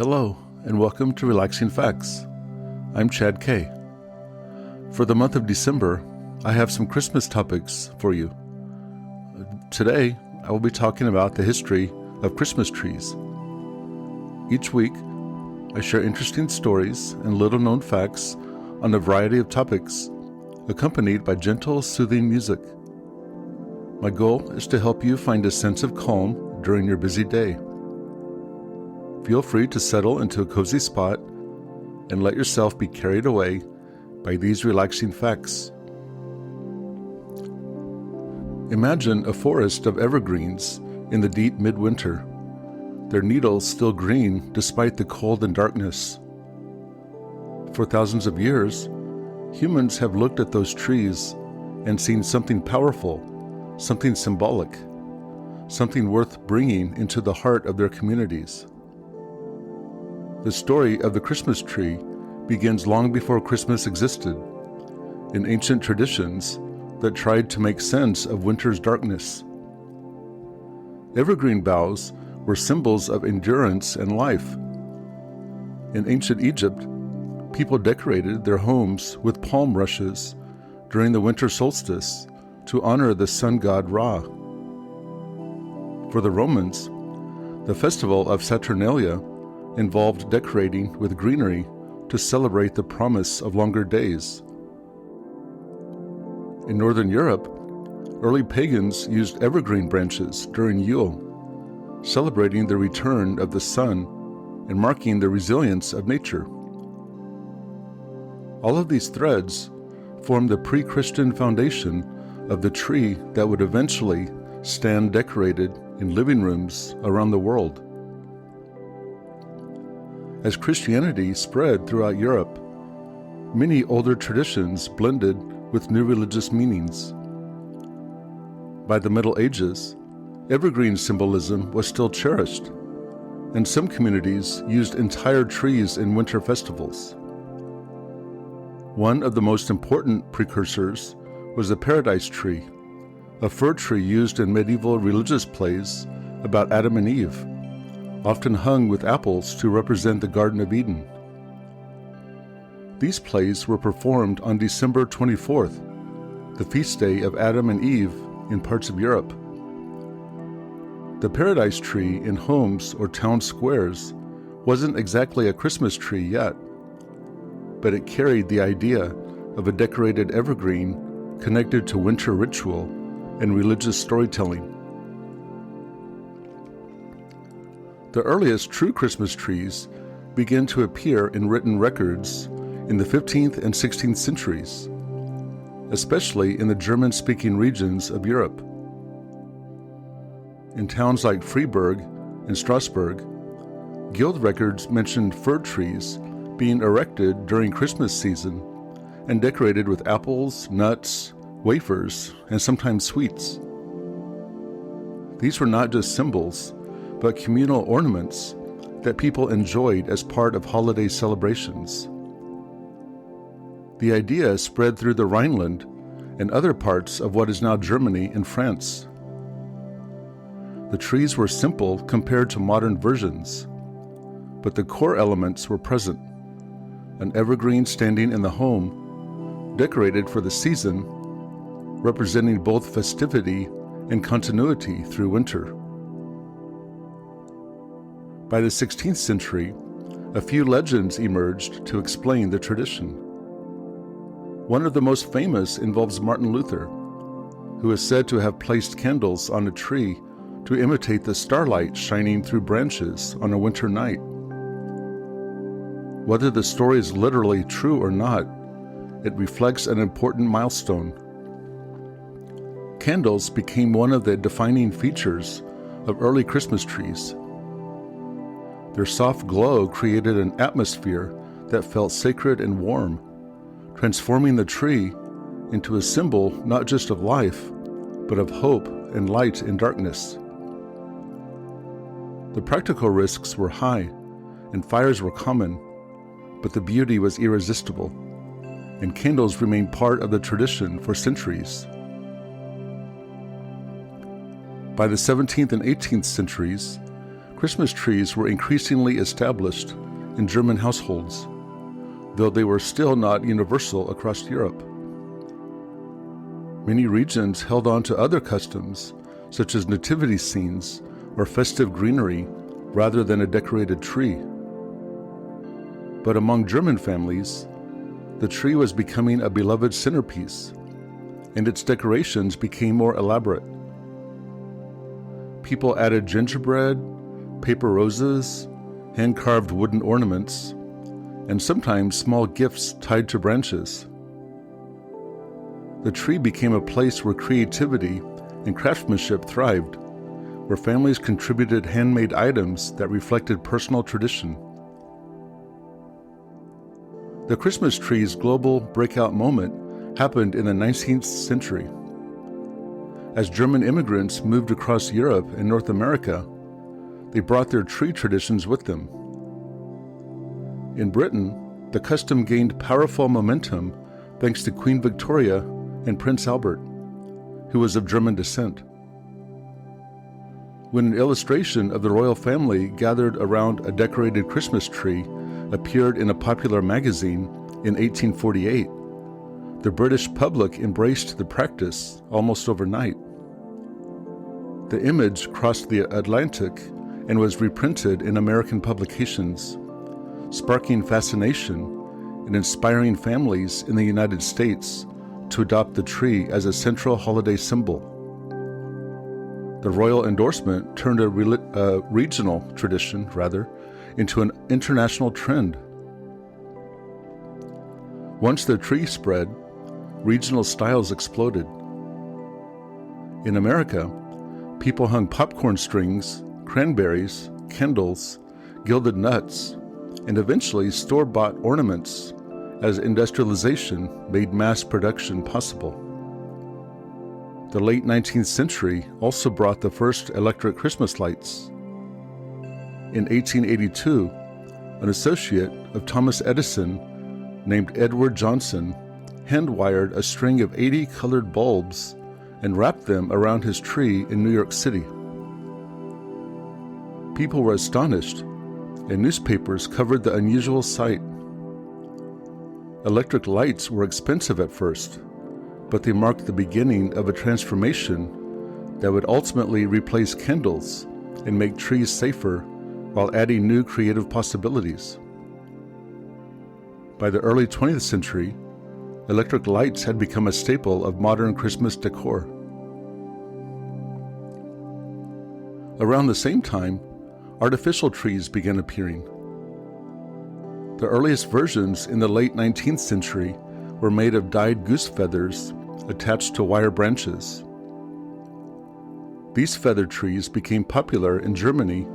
Hello, and welcome to Relaxing Facts. I'm Chad K. For the month of December, I have some Christmas topics for you. Today, I will be talking about the history of Christmas trees. Each week, I share interesting stories and little-known facts on a variety of topics, accompanied by gentle, soothing music. My goal is to help you find a sense of calm during your busy day. Feel free to settle into a cozy spot and let yourself be carried away by these relaxing facts. Imagine a forest of evergreens in the deep midwinter, their needles still green despite the cold and darkness. For thousands of years, humans have looked at those trees and seen something powerful, something symbolic, something worth bringing into the heart of their communities. The story of the Christmas tree begins long before Christmas existed, in ancient traditions that tried to make sense of winter's darkness. Evergreen boughs were symbols of endurance and life. In ancient Egypt, people decorated their homes with palm rushes during the winter solstice to honor the sun god Ra. For the Romans, the festival of Saturnalia involved decorating with greenery to celebrate the promise of longer days. In Northern Europe, early pagans used evergreen branches during Yule, celebrating the return of the sun and marking the resilience of nature. All of these threads form the pre-Christian foundation of the tree that would eventually stand decorated in living rooms around the world. As Christianity spread throughout Europe, many older traditions blended with new religious meanings. By the Middle Ages, evergreen symbolism was still cherished, and some communities used entire trees in winter festivals. One of the most important precursors was the paradise tree, a fir tree used in medieval religious plays about Adam and Eve, often hung with apples to represent the Garden of Eden. These plays were performed on December 24th, the feast day of Adam and Eve in parts of Europe. The paradise tree in homes or town squares wasn't exactly a Christmas tree yet, but it carried the idea of a decorated evergreen connected to winter ritual and religious storytelling. The earliest true Christmas trees began to appear in written records in the 15th and 16th centuries, especially in the German-speaking regions of Europe. In towns like Freiburg and Strasbourg, guild records mentioned fir trees being erected during Christmas season and decorated with apples, nuts, wafers, and sometimes sweets. These were not just symbols, but communal ornaments that people enjoyed as part of holiday celebrations. The idea spread through the Rhineland and other parts of what is now Germany and France. The trees were simple compared to modern versions, but the core elements were present: an evergreen standing in the home, decorated for the season, representing both festivity and continuity through winter. By the 16th century, a few legends emerged to explain the tradition. One of the most famous involves Martin Luther, who is said to have placed candles on a tree to imitate the starlight shining through branches on a winter night. Whether the story is literally true or not, it reflects an important milestone. Candles became one of the defining features of early Christmas trees. Their soft glow created an atmosphere that felt sacred and warm, transforming the tree into a symbol not just of life, but of hope and light in darkness. The practical risks were high, and fires were common, but the beauty was irresistible, and candles remained part of the tradition for centuries. By the 17th and 18th centuries, Christmas trees were increasingly established in German households, though they were still not universal across Europe. Many regions held on to other customs, such as nativity scenes or festive greenery, rather than a decorated tree. But among German families, the tree was becoming a beloved centerpiece, and its decorations became more elaborate. People added gingerbread, paper roses, hand-carved wooden ornaments, and sometimes small gifts tied to branches. The tree became a place where creativity and craftsmanship thrived, where families contributed handmade items that reflected personal tradition. The Christmas tree's global breakout moment happened in the 19th century. As German immigrants moved across Europe and North America, they brought their tree traditions with them. In Britain, the custom gained powerful momentum thanks to Queen Victoria and Prince Albert, who was of German descent. When an illustration of the royal family gathered around a decorated Christmas tree appeared in a popular magazine in 1848, the British public embraced the practice almost overnight. The image crossed the Atlantic and was reprinted in American publications, sparking fascination and inspiring families in the United States to adopt the tree as a central holiday symbol. The royal endorsement turned a regional tradition, into an international trend. Once the tree spread, regional styles exploded. In America, people hung popcorn strings, cranberries, candles, gilded nuts, and eventually store-bought ornaments as industrialization made mass production possible. The late 19th century also brought the first electric Christmas lights. In 1882, an associate of Thomas Edison named Edward Johnson hand-wired a string of 80 colored bulbs and wrapped them around his tree in New York City. People were astonished, and newspapers covered the unusual sight. Electric lights were expensive at first, but they marked the beginning of a transformation that would ultimately replace candles and make trees safer while adding new creative possibilities. By the early 20th century, electric lights had become a staple of modern Christmas decor. Around the same time, artificial trees began appearing. The earliest versions in the late 19th century were made of dyed goose feathers attached to wire branches. These feather trees became popular in Germany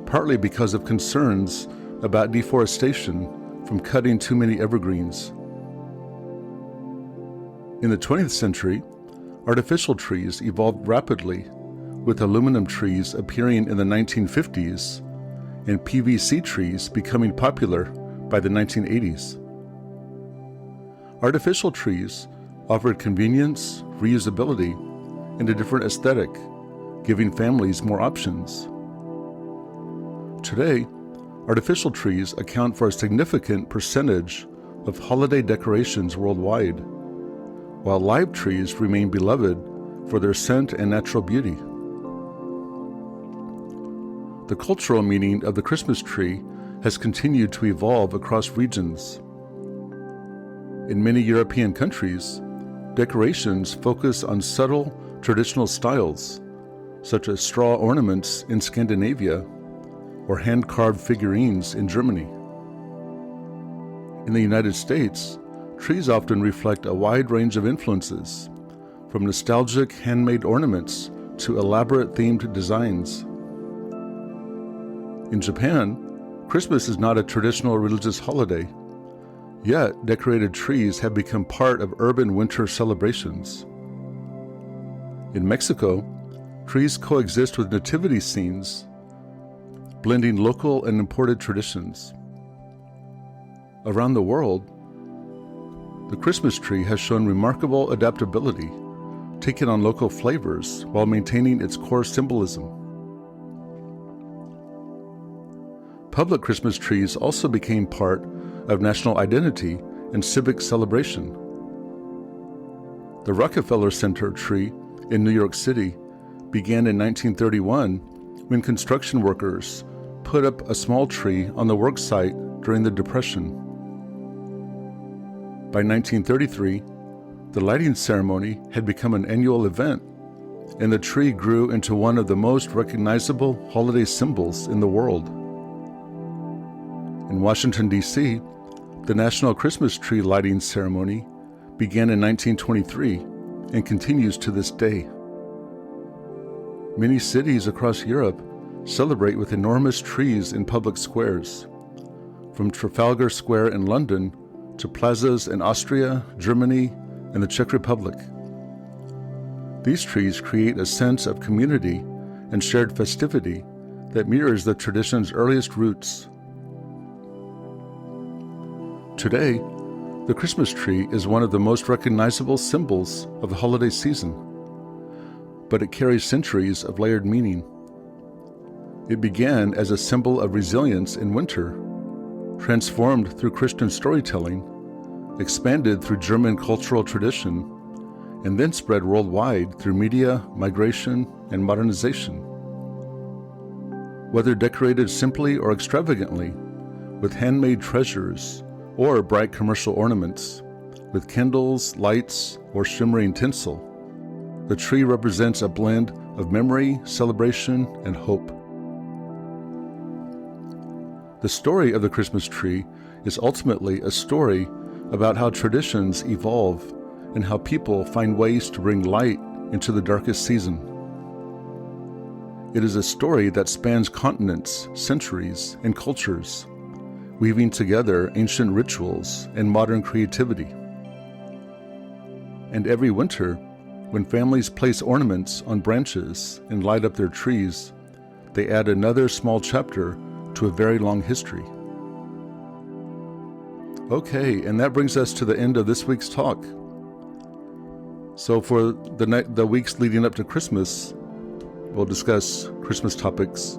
partly because of concerns about deforestation from cutting too many evergreens. In the 20th century, artificial trees evolved rapidly, with aluminum trees appearing in the 1950s and PVC trees becoming popular by the 1980s. Artificial trees offered convenience, reusability, and a different aesthetic, giving families more options. Today, artificial trees account for a significant percentage of holiday decorations worldwide, while live trees remain beloved for their scent and natural beauty. The cultural meaning of the Christmas tree has continued to evolve across regions. In many European countries, decorations focus on subtle traditional styles, such as straw ornaments in Scandinavia or hand-carved figurines in Germany. In the United States, trees often reflect a wide range of influences, from nostalgic handmade ornaments to elaborate themed designs. In Japan, Christmas is not a traditional religious holiday, yet decorated trees have become part of urban winter celebrations. In Mexico, trees coexist with nativity scenes, blending local and imported traditions. Around the world, the Christmas tree has shown remarkable adaptability, taking on local flavors while maintaining its core symbolism. Public Christmas trees also became part of national identity and civic celebration. The Rockefeller Center tree in New York City began in 1931 when construction workers put up a small tree on the work site during the Depression. By 1933, the lighting ceremony had become an annual event, and the tree grew into one of the most recognizable holiday symbols in the world. In Washington, D.C., the National Christmas Tree Lighting Ceremony began in 1923 and continues to this day. Many cities across Europe celebrate with enormous trees in public squares, from Trafalgar Square in London to plazas in Austria, Germany, and the Czech Republic. These trees create a sense of community and shared festivity that mirrors the tradition's earliest roots. Today, the Christmas tree is one of the most recognizable symbols of the holiday season, but it carries centuries of layered meaning. It began as a symbol of resilience in winter, transformed through Christian storytelling, expanded through German cultural tradition, and then spread worldwide through media, migration, and modernization. Whether decorated simply or extravagantly, with handmade treasures or bright commercial ornaments, with candles, lights, or shimmering tinsel, the tree represents a blend of memory, celebration, and hope. The story of the Christmas tree is ultimately a story about how traditions evolve and how people find ways to bring light into the darkest season. It is a story that spans continents, centuries, and cultures, weaving together ancient rituals and modern creativity. And every winter, when families place ornaments on branches and light up their trees, they add another small chapter to a very long history. Okay, and that brings us to the end of this week's talk. So for the weeks leading up to Christmas, we'll discuss Christmas topics,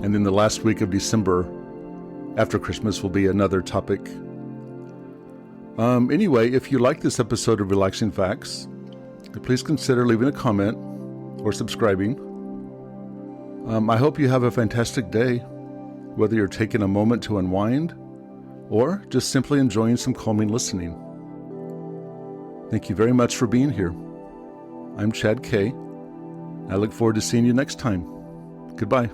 and then the last week of December after Christmas will be another topic. Anyway, if you like this episode of Relaxing Facts, please consider leaving a comment or subscribing. I hope you have a fantastic day, whether you're taking a moment to unwind or just simply enjoying some calming listening. Thank you very much for being here. I'm Chad K. I look forward to seeing you next time. Goodbye.